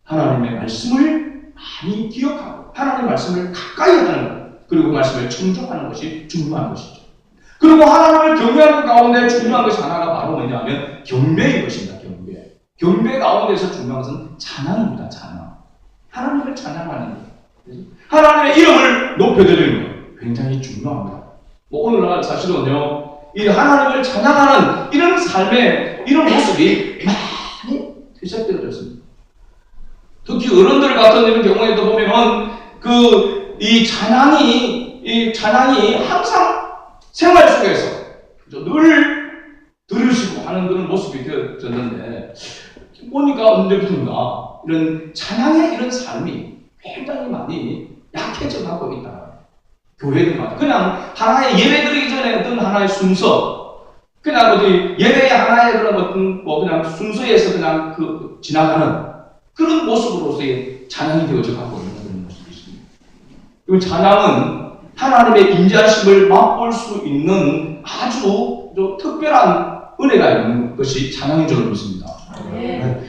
하나님의 말씀을 많이 기억하고 하나님의 말씀을 가까이 하는 것 그리고 그 말씀을 청종하는 것이 중요한 것이죠. 그리고 하나님을 경외하는 가운데 중요한 것이 하나가 바로 뭐냐면 경배인 것입니다. 경배. 경배 가운데서 중요한 것은 찬양입니다. 찬양. 하나님을 찬양하는 것. 하나님의 이름을 높여드리는 것. 굉장히 중요합니다. 오늘날 사실은요, 이 하나님을 찬양하는 이런 삶의 이런 모습이 많이 퇴색되어졌습니다. 특히 어른들 같은 이런 경우에도 보면은 이 찬양이 항상 생활 속에서 늘 들으시고 하는 그런 모습이 되어졌는데 보니까 언제부턴가 이런 찬양의 이런 삶이 굉장히 많이 약해져 가고 있다. 교회들마다 그냥 하나의 예배 드리기 전에 어떤 하나의 순서, 그냥 어디 예배의 하나의 그런 어떤 그냥 순서에서 그냥 지나가는 그런 모습으로서의 찬양이 되어져 가고 있는 그런 모습이 있습니다. 이 찬양은 하나님의 인자심을 맛볼 수 있는 아주 특별한 은혜가 있는 것이 찬양인 줄 믿습니다.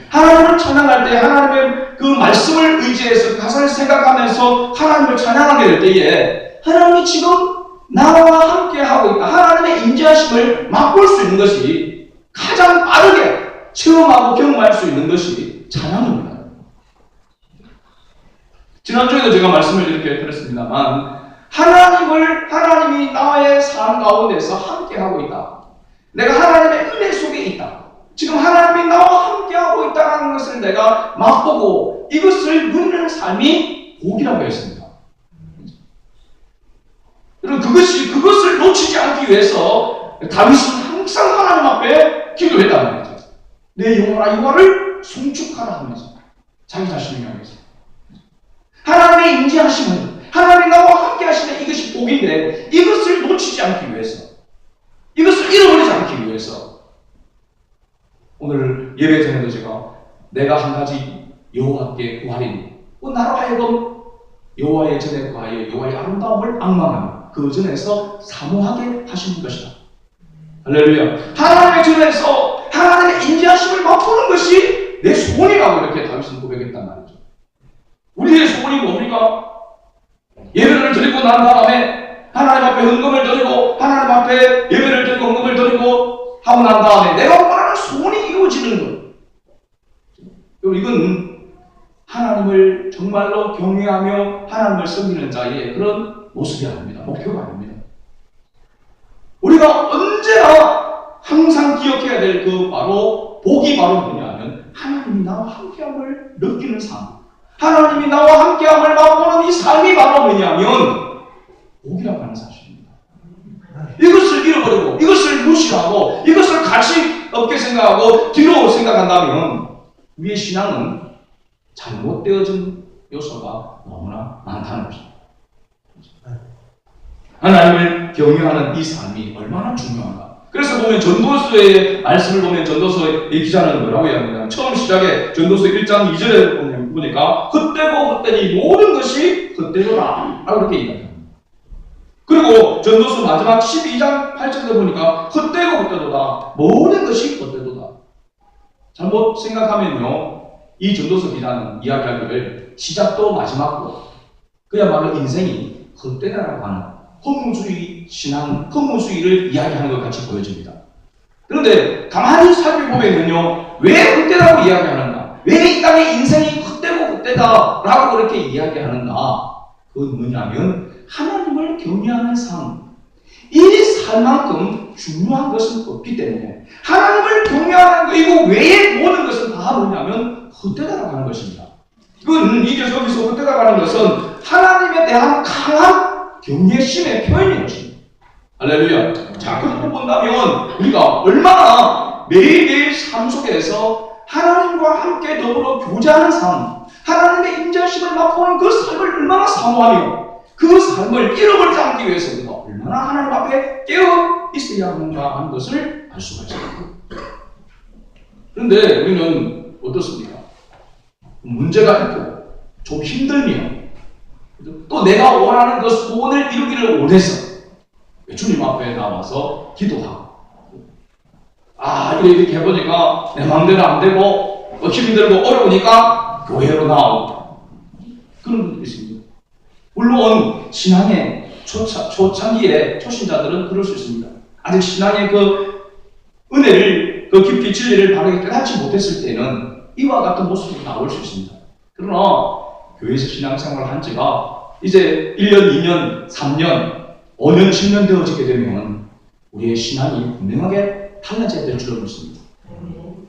하나님을 찬양할 때 하나님의 그 말씀을 의지해서 가사를 생각하면서 하나님을 찬양하게 될 때에 하나님이 지금 나와 함께 하고 있다. 하나님의 인자심을 맛볼 수 있는 것이 가장 빠르게 체험하고 경험할 수 있는 것이 찬양입니다. 지난주에도 제가 말씀을 이렇게 드렸습니다만 하나님이 나의 삶 가운데서 함께하고 있다. 내가 하나님의 은혜 속에 있다. 지금 하나님이 나와 함께하고 있다는 것을 내가 맛보고 이것을 누리는 삶이 복이라고 했습니다. 여러분, 그것을 놓치지 않기 위해서 다윗은 항상 하나님 앞에 기도했단 말이죠. 내 영혼아 여호와를 송축하라 하면서 자기 자신을 향해서 하나님의 인지하심은 하나님 나와 함께 하시는 이것이 복인데 이것을 놓치지 않기 위해서 이것을 잃어버리지 않기 위해서 오늘 예배 전에도 내가 한 가지 여호와께 구하리니 나로 하여금 여호와의 전에 구하여 여호와의 아름다움을 앙망하며 그 전에서 사모하게 하시는 것이다. 할렐루야. 하나님의 전에서 하나님의 인지하심을 맛보는 것이 내 소원이라고 이렇게 다윗은 고백했단 말이죠. 우리의 소원이 뭡니까? 예배를 드리고 난 다음에 하나님 앞에 헌금을 드리고 하나님 앞에 예배를 드리고 헌금을 드리고 하고 난 다음에 내가 원하는 소원이 이루어지는 것. 이건 하나님을 정말로 경외하며 하나님을 섬기는 자의 그런 모습이 아닙니다. 목표가 아닙니다. 우리가 언제나 항상 기억해야 될 복이 바로 뭐냐면 하나님이 나와 함께함을 느끼는 삶. 하나님이 나와 함께함을 맛보는 이 삶이 바로 뭐냐면 복이라고 하는 사실입니다. 이것을 잃어버리고 이것을 무시하고 이것을 가치 없게 생각하고 뒤로 생각한다면 우리의 신앙은 잘못되어진 요소가 너무나 많다는 것입니다. 하나님을 경외하는 이 삶이 얼마나 중요한가. 그래서 보면 전도서의 말씀을 보면 전도서의 기자는 뭐라고 이야기하냐면 처음 시작에 전도서 1장 2절에 보니까 헛되고 헛되니 모든 것이 헛되도다 라고 이렇게 얘기합니다. 그리고 전도서 마지막 12장 8절에 보니까 헛되고 헛되도다 모든 것이 헛되도다. 잘못 생각하면요 이 전도서 기자는 이야기하기를 시작도 마지막도 그야말로 인생이 헛되다라고 하는 허무주의 신앙, 허무주의를 이야기하는 것 같이 보여집니다. 그런데 가만히 살펴보면요, 왜 헛되다고 이야기하는가? 왜 이 땅의 인생이 헛되고 헛되다라고 그렇게 이야기하는가? 그건 뭐냐면 하나님을 경외하는 삶. 이 삶만큼 중요한 것은 없기 때문에 하나님을 경외하는 것 이거 외의 모든 것은 다 뭐냐면 헛되다라고 하는 것입니다. 이건 이게 여기서 헛되다라고 하는 것은 하나님에 대한 강한 경외심의 표현인 것입니다. 할렐루야. 자, 그렇게 본다면 우리가 얼마나 매일매일 삶 속에서 하나님과 함께 더불어 교제하는 삶, 하나님의 인자심을 맛보는 그 삶을 얼마나 사모하며 그 삶을 잃어버리지 않기 위해서 우리가 얼마나 하나님 앞에 깨어 있어야 하는가 하는 것을 알 수가 있습니다. 그런데 우리는 어떻습니까? 문제가 있고 좀 힘들며 또 내가 원하는 그 소원을 이루기를 원해서 주님 앞에 나와서 기도하고 이렇게 해보니까 내 마음대로 안 되고 힘들고 어려우니까 교회로 나오고 그런 분들이 있습니다. 물론 신앙의 초창기에 초신자들은 그럴 수 있습니다. 아직 신앙의 그 은혜를 그 깊이 진리를 바르게 깨닫지 못했을 때는 이와 같은 모습이 나올 수 있습니다. 그러나 교회에서 신앙생활을 한 지가 이제 1년, 2년, 3년, 5년, 10년 되어지게 되면 우리의 신앙이 분명하게 달라져야 될 줄을 믿습니다.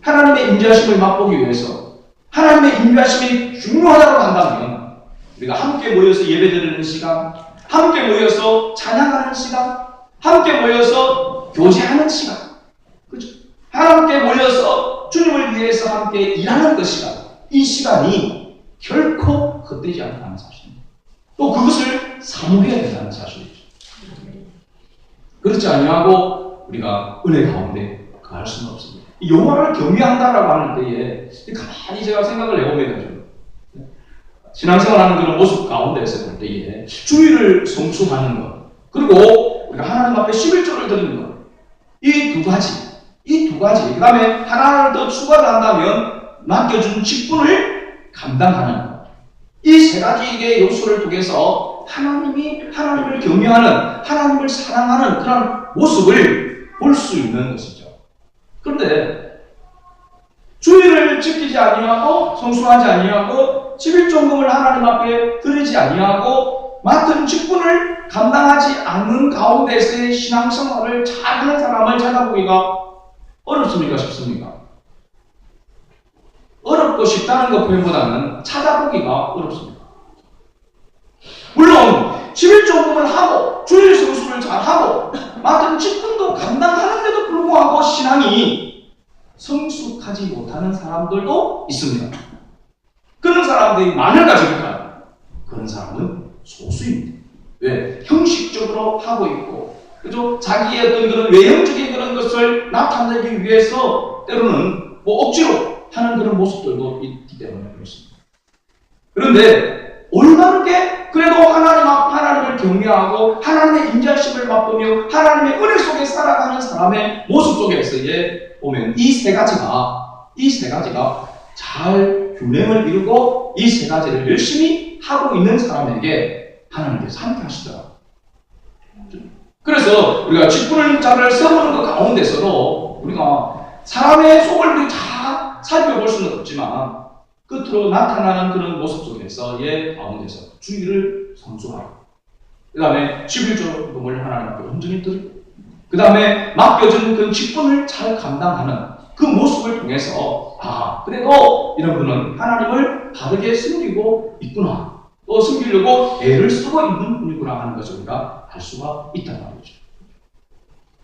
하나님의 인자심을 맛보기 위해서 하나님의 인자심이 중요하다고 한다면 우리가 함께 모여서 예배드리는 시간, 함께 모여서 찬양하는 시간, 함께 모여서 교제하는 시간, 그죠? 함께 모여서 주님을 위해서 함께 일하는 그 시간, 이 시간이 결코 헛되지 않다는 사실입니다. 또 그것을 사모해야 된다는 사실이죠. 그렇지 아니하고 우리가 은혜 가운데 거할 수는 없습니다. 여호와를 경외한다라고 하는 때에 가만히 제가 생각을 해보면 신앙생활하는 그런 모습 가운데서 볼 때에 주의를 성수하는 것 그리고 우리가 하나님 앞에 11조를 드리는 것 이 두 가지 그 다음에 하나를 더 추가를 한다면 맡겨준 직분을 감당하는 것 이 세 가지의 요소를 통해서 하나님을 경외하는 하나님을 사랑하는 그런 모습을 볼 수 있는 것이죠. 그런데 주의를 지키지 아니하고 성수하지 아니하고 11조금을 하나님 앞에 드리지 아니하고 맡은 직분을 감당하지 않는 가운데서의 신앙생활을 잘하는 사람을 찾아보기가 어렵습니까? 쉽습니까? 어렵고 쉽다는 것 표현보다는 찾아보기가 어렵습니다. 물론 11조금을 하고 주일 성수를 잘하고 맡은 직분도 감당하는데도 불구하고 신앙이 성숙하지 못하는 사람들도 있습니다. 그런 사람들이 많을 가지니까요. 그런 사람은 소수입니다. 왜? 형식적으로 하고 있고 그죠? 자기의 어떤 그런 외형적인 그런 것을 나타내기 위해서 때로는 억지로 하는 그런 모습들도 있기 때문에 그렇습니다. 그런데 올바르게 그래도 하나님을 경외하고 하나님의 인자심을 맛보며 하나님의 은혜 속에 살아가는 사람의 모습 속에서의 보면 이 세 가지가 잘 균형을 이루고 이 세 가지를 열심히 하고 있는 사람에게 하나님께서 함께 하시더라고요. 그래서 우리가 직분을 잘 써보는 것 가운데서도 우리가 사람의 속을 우리 다 살펴볼 수는 없지만 끝으로 나타나는 그런 모습 속에서의 가운데서 주의를 성수하고 그 다음에 11조금을 하나님 앞에 온전히 드리고 그 다음에 맡겨진 그 직분을 잘 감당하는 그 모습을 통해서 그래도 이런 분은 하나님을 바르게 섬기고 있구나. 또 섬기려고 애를 쓰고 있는 분이구나 하는 것을 우리가 알 수가 있단 말이죠.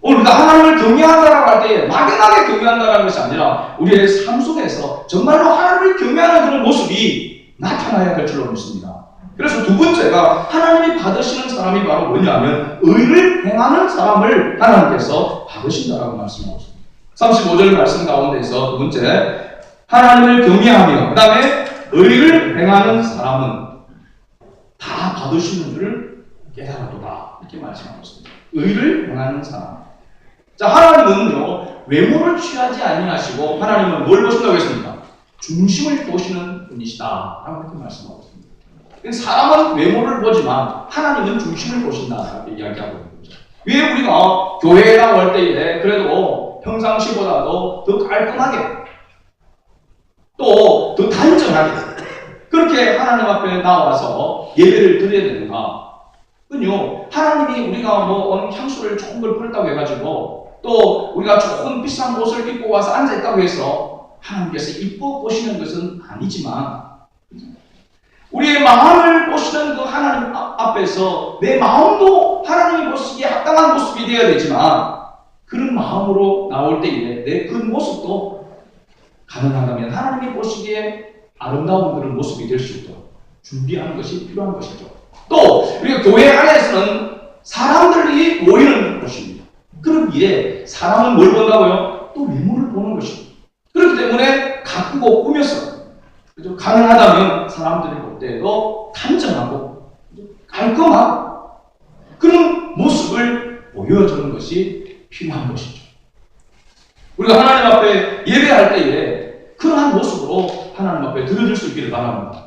오늘 우리가 하나님을 경외한다라고 할 때 막연하게 경외한다라는 것이 아니라 우리의 삶 속에서 정말로 하나님을 경외하는 그런 모습이 나타나야 될 줄로 믿습니다. 그래서 두 번째가 하나님이 받으시는 사람이 바로 뭐냐면 의를 행하는 사람을 하나님께서 받으신다라고 말씀하고 있습니다. 35절 말씀 가운데서 두 번째, 하나님을 경외하며 그 다음에 의를 행하는 사람은 다 받으시는 줄을 깨달아도다 이렇게 말씀하고 있습니다. 의를 행하는 사람. 자, 하나님은요 외모를 취하지 아니하시고 하나님은 뭘 보신다고 했습니까? 중심을 보시는 분이시다 라고 이렇게 말씀하고 있습니다. 사람은 외모를 보지만 하나님은 중심을 보신다 이렇게 이야기하고 있는 거죠. 왜 우리가 교회라고 할 때에 그래도 평상시보다도 더 깔끔하게 또 더 단정하게 그렇게 하나님 앞에 나와서 예배를 드려야 되는가? 그건요 하나님이 우리가 뭐 향수를 좋은 걸 뿌렸다고 해가지고 또 우리가 좋은 비싼 옷을 입고 와서 앉아있다고 해서 하나님께서 이뻐 보시는 것은 아니지만 우리의 마음을 보시는 그 하나님 앞에서 내 마음도 하나님이 보시기에 합당한 모습이 되어야 되지만 그런 마음으로 나올 때에 내 그 모습도 가능하다면 하나님이 보시기에 아름다운 그런 모습이 될 수 있도록 준비하는 것이 필요한 것이죠. 또 우리가 교회 안에서는 사람들이 모이는 곳입니다. 그러기에 사람은 뭘 본다고요? 또 외모를 보는 것입니다. 그렇기 때문에 가꾸고 꾸며서 가능하다면 사람들이 볼 때에도 단정하고 깔끔하고 그런 모습을 보여주는 것이 필요한 것이죠. 우리가 하나님 앞에 예배할 때에 그러한 모습으로 하나님 앞에 드려질 수 있기를 바랍니다.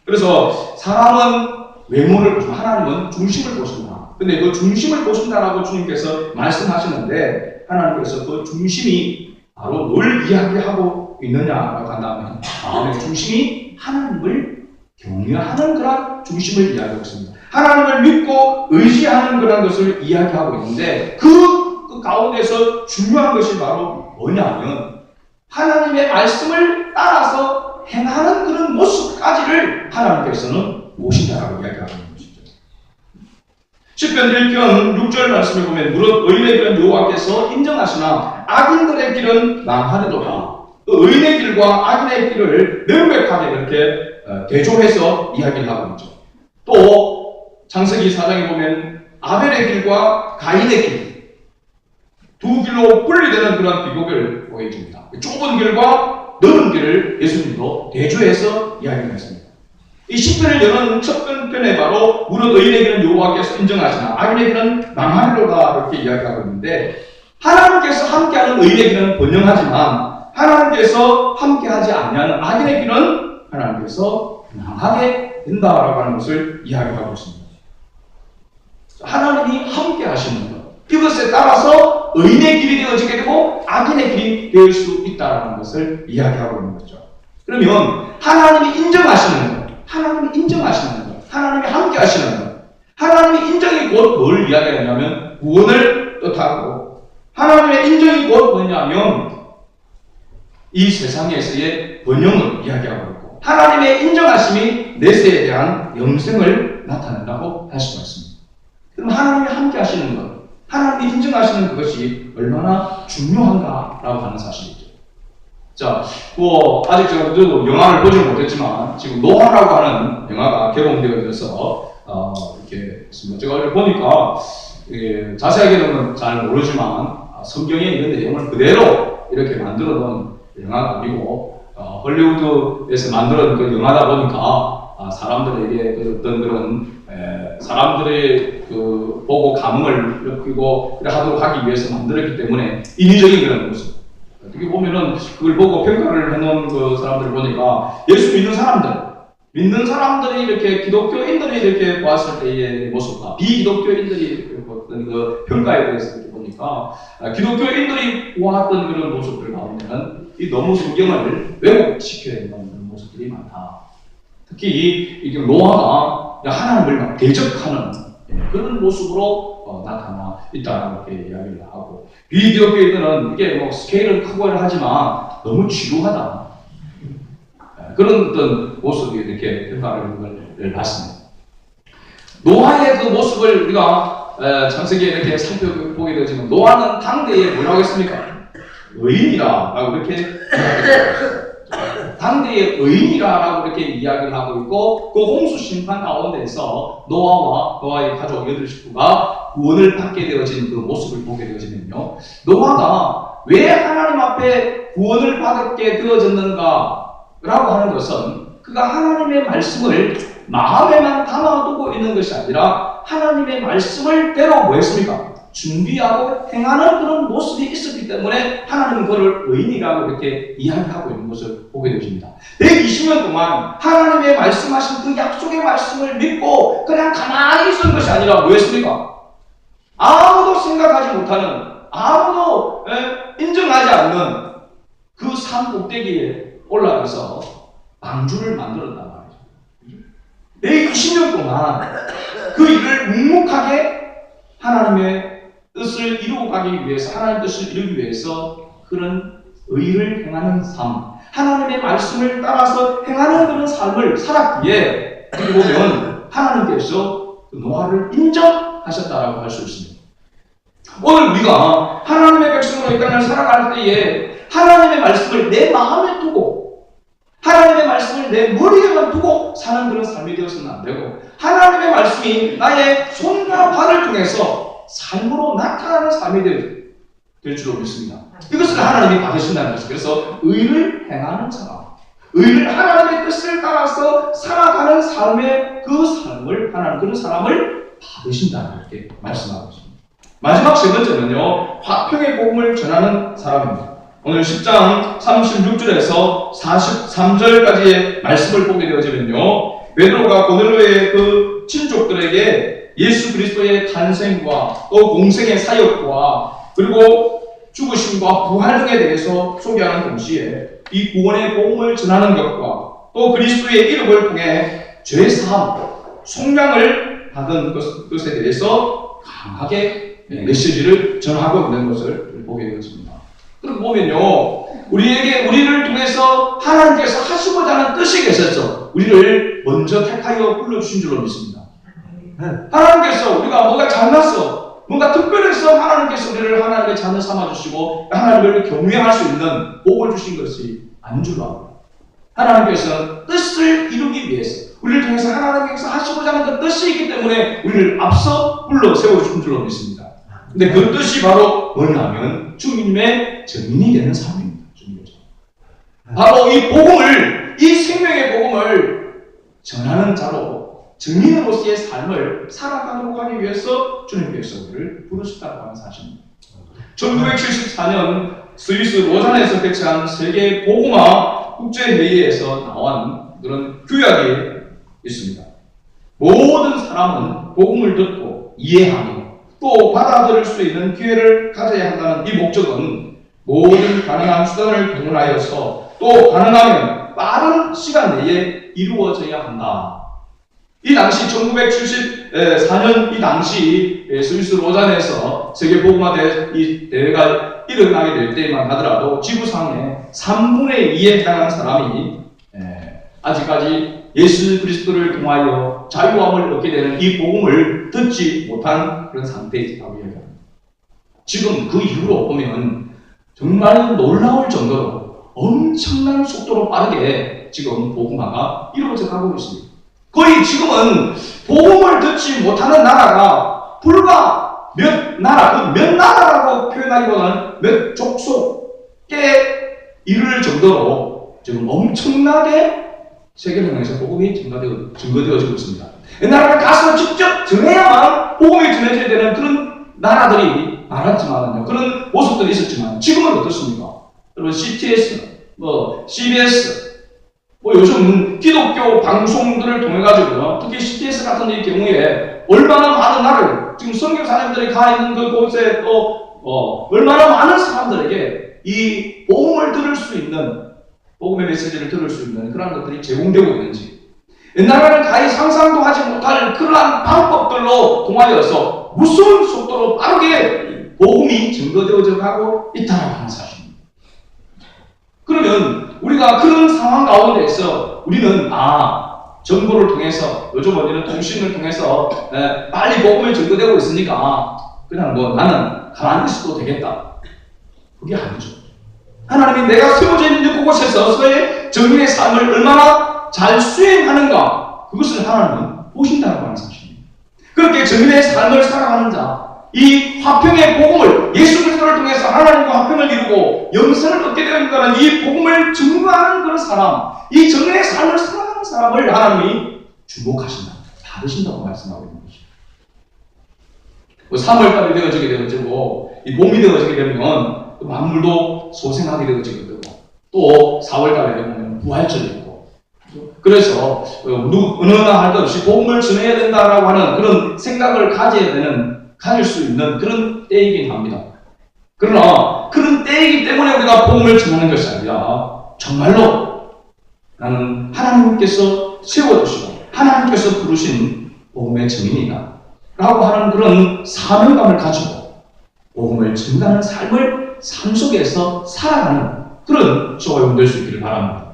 그래서 사람은 외모를 보시면 하나님은 중심을 보신다. 근데 그 중심을 보신다라고 주님께서 말씀하시는데 하나님께서 그 중심이 바로 뭘 이야기하고 있느냐라고 한다면 마음의 중심이 하나님을 경외하는 그런 중심을 이야기하고 있습니다. 하나님을 믿고 의지하는 그런 것을 이야기하고 있는데 그 가운데서 중요한 것이 바로 뭐냐면 하나님의 말씀을 따라서 행하는 그런 모습까지를 하나님께서는 보신다라고 이야기하고 있는 것이죠. 시편 1편 6절 말씀에 보면 무릇 의인의 길은 여호와께서 인정하시나 악인들의 길은 망하리로다. 의인의 길과 악인의 길을 명백하게 그렇게 대조해서 이야기를 하고 있죠. 또 창세기 4장에 보면 아벨의 길과 가인의 길 두 길로 분리되는 그런 비교를 보여줍니다. 좁은 길과 넓은 길을 예수님도 대조해서 이야기를 했습니다. 이 시편을 여는 첫 편에 바로 무릇 의인의 길은 여호와께서 인정하시나 악인의 길은 망하리로다 이렇게 이야기하고 있는데 하나님께서 함께하는 의인의 길은 번영하지만 하나님께서 함께하지 아니하는 악인의 길은 하나님께서 망하게 된다라고 하는 것을 이야기하고 있습니다. 하나님이 함께하시는 것 이것에 따라서 의인의 길이 되어지게 되고 악인의 길이 될 수 있다는 것을 이야기하고 있는 거죠. 그러면 하나님이 인정하시는 것, 하나님이 인정하시는 것, 하나님이 함께 하시는 것, 하나님의 인정이 곧 뭘 이야기하냐면 구원을 뜻하고 하나님의 인정이 곧 뭐냐면 이 세상에서의 번영을 이야기하고 있고 하나님의 인정하심이 내세에 대한 영생을 나타낸다고 할 수가 있습니다. 그럼 하나님이 함께 하시는 것 하나님이 인정하시는 그것이 얼마나 중요한가라고 하는 사실이죠. 자, 아직 저도 영화를 보지 못했지만 지금 노아라고 하는 영화가 개봉되어 있어서 이렇게 있습니다. 제가 어제 보니까 자세하게는 잘 모르지만 성경에 있는 내용을 그대로 이렇게 만들어 놓은 영화가 아니고 헐리우드에서 만들어 놓은 그 영화다 보니까 사람들에게 어떤 그런 사람들의 보고 감흥을 느끼고 하도록 하기 위해서 만들었기 때문에 인위적인 그런 모습. 어떻게 보면은 그걸 보고 평가를 해놓은 그 사람들을 보니까 예수 믿는 사람들이 이렇게 기독교인들이 이렇게 보았을 때의 모습과 비기독교인들이 어떤 그 평가에 대해서 이렇게 보니까 기독교인들이 보았던 그런 모습들 가운데는 이 너무 성경을 왜곡시켜야 되는 그런 모습들이 많다. 특히 이 노아가 하나님을 막 대적하는 그런 모습으로 나타나 있다고 이렇게 이야기를 하고 비기독교인들은 이게 뭐 스케일은 크고 하지만 너무 지루하다 그런 어떤 모습이 이렇게 평가를 하는 걸 은혜를 받습니다. 노아의 그 모습을 우리가 창세기에 이렇게 살펴보게 되지만 노아는 당대에 뭐라고 했습니까? 의인이라고 이렇게 당대의 의인이라고 이렇게 이야기를 하고 있고, 그 홍수 심판 가운데서 노아와 노아의 가족 8식구가 구원을 받게 되어진 그 모습을 보게 되어지면요, 노아가 왜 하나님 앞에 구원을 받게 되어졌는가 라고 하는 것은 그가 하나님의 말씀을 마음에만 담아두고 있는 것이 아니라 하나님의 말씀을 때로 뭐 했습니까? 준비하고 행하는 그런 모습이 있었기 때문에 하나님은 그를 의인이라고 이렇게 이야기하고 있는 것을 보게 되십니다. 120년 동안 하나님의 말씀하신 그 약속의 말씀을 믿고 그냥 가만히 있었던 것이 아니라 뭐였습니까? 아무도 생각하지 못하는, 아무도 인정하지 않는 그 산 꼭대기에 올라가서 방주를 만들었단 말이죠. 120년 동안 그 일을 묵묵하게 하나님의 뜻을 이루고 가기 위해서, 하나님의 뜻을 이루기 위해서 그런 의를 행하는 삶, 하나님의 말씀을 따라서 행하는 그런 삶을 살았기에 어떻게 보면 하나님께서 노아를 인정하셨다라고 할 수 있습니다. 오늘 우리가 하나님의 백성으로 이 땅을 살아갈 때에 하나님의 말씀을 내 마음에 두고, 하나님의 말씀을 내 머리에만 두고 사는 그런 삶이 되어서는 안 되고, 하나님의 말씀이 나의 손과 발을 통해서 삶으로 나타나는 삶이 될 줄로 믿습니다. 이것을 하나님이 받으신다는 것이죠. 그래서 의를 행하는 사람, 의를 하나님의 뜻을 따라서 살아가는 삶의 그 삶을, 하나님 그런 사람을 받으신다, 이렇게 말씀하고 있습니다. 마지막 세 번째는요, 화평의 복음을 전하는 사람입니다. 오늘 10장 36절에서 43절까지의 말씀을 보게 되어지면요, 베드로가 고넬로의 그 친족들에게 예수 그리스도의 탄생과 또 공생의 사역과 그리고 죽으심과 부활 등에 대해서 소개하는 동시에 이 구원의 복음을 전하는 것과 또 그리스도의 이름을 통해 죄사함, 속량을 받은 것에 대해서 강하게 메시지를 전하고 있는 것을 보게 되었습니다. 그럼 보면요, 우리를 통해서 하나님께서 하시고자 하는 뜻이 계셔서 우리를 먼저 택하여 불러주신 줄로 믿습니다. 하나님께서 우리가 뭐가 잘났어, 뭔가 특별해서 하나님께서 우리를 하나님의 자녀 삼아주시고 하나님을 경외할 수 있는 복을 주신 것이 아닌 줄로 압니다. 하나님께서는 뜻을 이루기 위해서 우리를 통해서 하나님께서 하시고자 하는 그 뜻이 있기 때문에 우리를 앞서 불러 세워주신 줄로 믿습니다. 근데 그 뜻이 바로 뭐냐면 주님의 증인이 되는 삶입니다. 바로 이 복음을, 이 생명의 복음을 전하는 자로 증인으로서의 삶을 살아가도록 하기 위해서 주님께서 우리를 부르셨다고 하는 사실입니다. 1974년 스위스 로잔에서 개최한 세계 복음화 국제회의에서 나온 그런 규약이 있습니다. 모든 사람은 복음을 듣고 이해하며 또 받아들일 수 있는 기회를 가져야 한다는 이 목적은 모든 가능한 수단을 동원하여서 또 가능하면 빠른 시간 내에 이루어져야 한다. 이 당시 1974년 이 당시 스위스 로잔에서 세계 복음화 대회가 일어나게 될 때만 하더라도 지구상의 3분의 2에 해당하는 사람이 아직까지 예수 그리스도를 통하여 자유함을 얻게 되는 이 복음을 듣지 못한 그런 상태라고 이야기합니다. 지금 그 이후로 보면 정말 놀라울 정도로 엄청난 속도로 빠르게 지금 복음화가 이루어져 가고 있습니다. 거의 지금은 복음을 듣지 못하는 나라가 불과 몇 나라라고 표현하기보다는 몇 족속에 이를 정도로 지금 엄청나게 세계명에서 복음이 증거되어지고 있습니다. 나라가 가서 직접 전해야만 복음이 전해져야 되는 그런 나라들이 많았지만요, 그런 모습들이 있었지만 지금은 어떻습니까? 여러분 CTS, CBS, 요즘 기독교 방송들을 통해 가지고요, 특히 CTS 같은 이 경우에 얼마나 많은 나라를 지금 선교사님들이 가 있는 그곳에 또 얼마나 많은 사람들에게 이 복음을 들을 수 있는, 복음의 메시지를 들을 수 있는 그런 것들이 제공되고 있는지, 옛날에는 가히 상상도 하지 못할 그러한 방법들로 통하여서 무서운 속도로 빠르게 복음이 증거되어져 가고 있다는 하는 사실입니다. 그러면 우리가 그런 상황 가운데에서 우리는 정보를 통해서 요즘 어디는 통신을 통해서 빨리 복음이 전도되고 있으니까 그냥 뭐 나는 가만히 있어도 되겠다. 그게 아니죠. 하나님이 내가 세워져 있는 그곳에서의 정인의 삶을 얼마나 잘 수행하는가, 그것을 하나님은 보신다고 하는 사실입니다. 그렇게 정인의 삶을 살아가는 자, 이 화평의 복음을, 예수 그리스도를 통해서 하나님과 화평을 이루고 영생을 얻게 되었다는 이 복음을 증거하는 그런 사람, 이 정인의 삶을 살아가는 사람을 하나님이 주목하신다, 받으신다고 말씀하고 있는 것입니다. 3월달이 되어지게 되어지고 이 봄이 되어지게 되면 만물도 소생하게 되어지게 되고, 또 4월달에 되면 부활절이 있고, 그래서 어느 날 할 것 없이 복음을 전해야 된다라고 하는 그런 생각을 가질 수 있는 그런 때이긴 합니다. 그러나 그런 때이기 때문에 우리가 복음을 전하는 것이 아니라 정말로 나는 하나님께서 세워주시고 하나님께서 부르신 복음의 증인이다 라고 하는 그런 사명감을 가지고 복음을 전하는 삶 속에서 살아가는 그런 저와 여러분 될 수 있기를 바랍니다.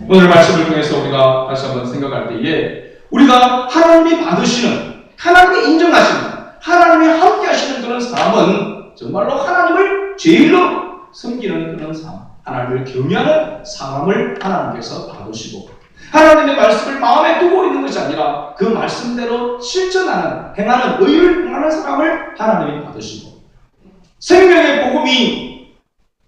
오늘 말씀을 통해서 우리가 다시 한번 생각할 때에 우리가 하나님이 받으시는, 하나님이 인정하시는, 하나님이 함께 하시는 그런 사람은 정말로 하나님을 제일로 섬기는 그런 사람, 하나님을 경외하는 사람을 하나님께서 받으시고, 하나님의 말씀을 마음에 두고 있는 것이 아니라 그 말씀대로 실천하는, 행하는, 의를 행하는 사람을 하나님이 받으시고,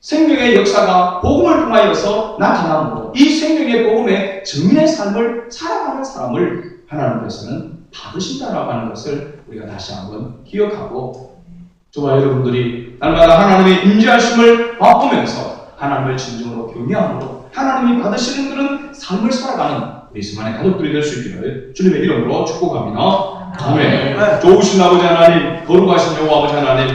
생명의 역사가 복음을 통하여서 나타나므로 이 생명의 복음의 정인의 삶을 살아가는 사람을 하나님께서는 받으신다라고 하는 것을 우리가 다시 한번 기억하고, 저와 여러분들이 날마다 하나님의 임재하심을 맛보면서 하나님을 진정으로 경외함으로 하나님이 받으시는 그런 삶을 살아가는 우리 수많은 가족들이 될 수 있기를 주님의 이름으로 축복합니다. 아멘. 좋으신 아버지 하나님, 거룩하신 여호와 아버지 하나님,